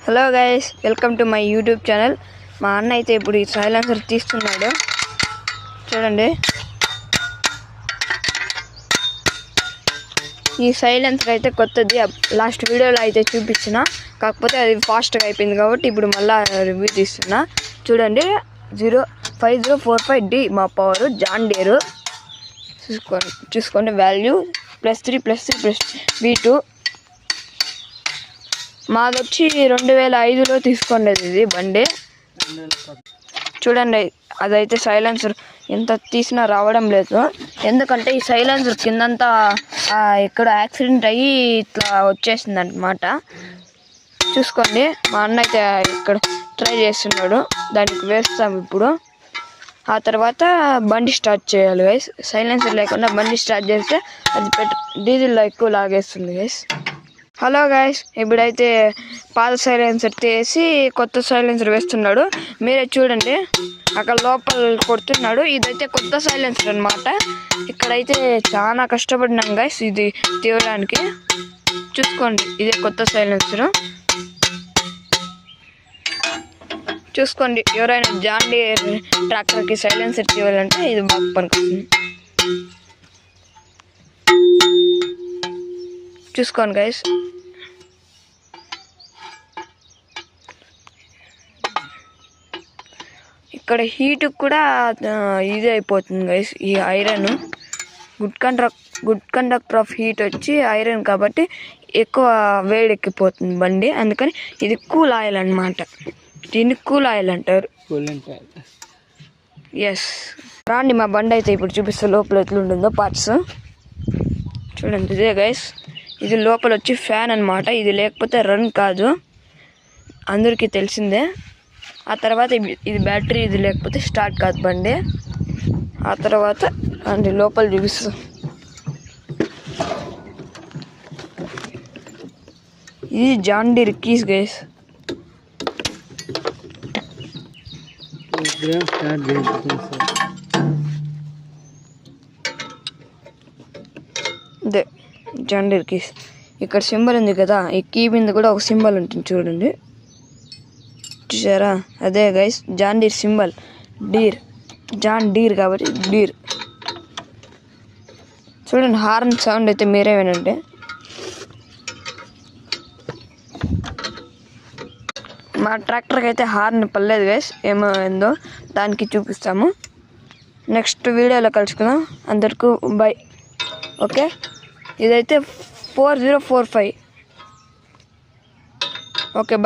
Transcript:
Hello guys, welcome to my YouTube channel. మా అన్న అయితే ఇప్పుడు ఈ సైలెన్సర్ తీస్తున్నాడు. చూడండి, ఈ సైలెన్సర్ అయితే కొత్తది. లాస్ట్ వీడియోలో అయితే చూపించిన, కాకపోతే అది ఫాస్ట్గా అయిపోయింది కాబట్టి ఇప్పుడు మళ్ళీ రివ్యూ తీస్తున్నా. చూడండి, 5045D మా పవర్ జాన్ డీర్. చూసుకోండి వాల్యూ +3 V2. మాది వచ్చి 2005లో తీసుకోండి ఇది బండి. చూడండి, అదైతే సైలెన్సర్ ఎంత తీసినా రావడం లేదు. ఎందుకంటే ఈ సైలెన్సర్ కిందంతా ఎక్కడ యాక్సిడెంట్ అయ్యి ఇట్లా వచ్చేసింది అనమాట. చూసుకోండి, మా అన్న అయితే ఇక్కడ ట్రై చేస్తున్నాడు. దానికి వేస్తాం ఇప్పుడు. ఆ తర్వాత బండి స్టార్ట్ చేయాలి గైస్. సైలెన్సర్ లేకుండా బండి స్టార్ట్ చేస్తే అది డీజిల్లో ఎక్కువ లాగేస్తుంది గైస్. హలో గైస్, ఇప్పుడైతే పాత సైలెన్సర్ తీసి కొత్త సైలెన్సర్ వేస్తున్నాడు. మీరే చూడండి, అక్కడ లోపల కొడుతున్నాడు. ఇదైతే కొత్త సైలెన్సర్ అనమాట. ఇక్కడైతే చాలా కష్టపడినాం గైస్ ఇది తీయడానికి. చూసుకోండి, ఇదే కొత్త సైలెన్సర్. చూసుకోండి, ఎవరైనా జాన్ డీర్ ట్రాక్టర్కి సైలెన్సర్ తీయాలంటే ఇది బాగా పనికొస్తుంది. చూసుకోండి గైస్, ఇక్కడ హీట్ కూడా ఇది అయిపోతుంది గైస్. ఈ iron good conductor of heat వచ్చి ఐరన్ కాబట్టి ఎక్కువ వేడెక్కిపోతుంది బండి. అందుకని ఇది కూల్ ఆయిల్ అనమాట. దీన్ని కూల్ ఆయిల్ అంటారు. ఎస్, రాండి మా బండి అయితే ఇప్పుడు చూపిస్తే లోపల ఎట్లుంటుందో పార్ట్స్. చూడండి, ఇదే గైస్. ఇది లోపల వచ్చి ఫ్యాన్ అనమాట. ఇది లేకపోతే రన్ కాదు, అందరికీ తెలిసిందే. ఆ తర్వాత ఇది బ్యాటరీ, ఇది లేకపోతే స్టార్ట్ కాదు బండి. ఆ తర్వాత అండి లోపల చూపిస్తాం. ఇది జాన్ డీర్ కీస్ గైస్. ఇదే జాన్ డీర్ కీస్. ఇక్కడ సింబల్ ఉంది కదా, ఈ కీ మీద కూడా ఒక సింబల్ ఉంటుంది చూడండి. చూసారా, అదే guys John Deere symbol. John Deere కాబట్టి డీర్. చూడండి, హార్న్ సౌండ్ అయితే మీరే వినండి. మా ట్రాక్టర్కి అయితే హార్న్ పర్లేదు గైస్. ఏమైందో దానికి చూపిస్తాము. నెక్స్ట్ వీడియోలో కలుసుకుందాం. అందరికీ బై. ఓకే, ఇదైతే 4045. Okay, by.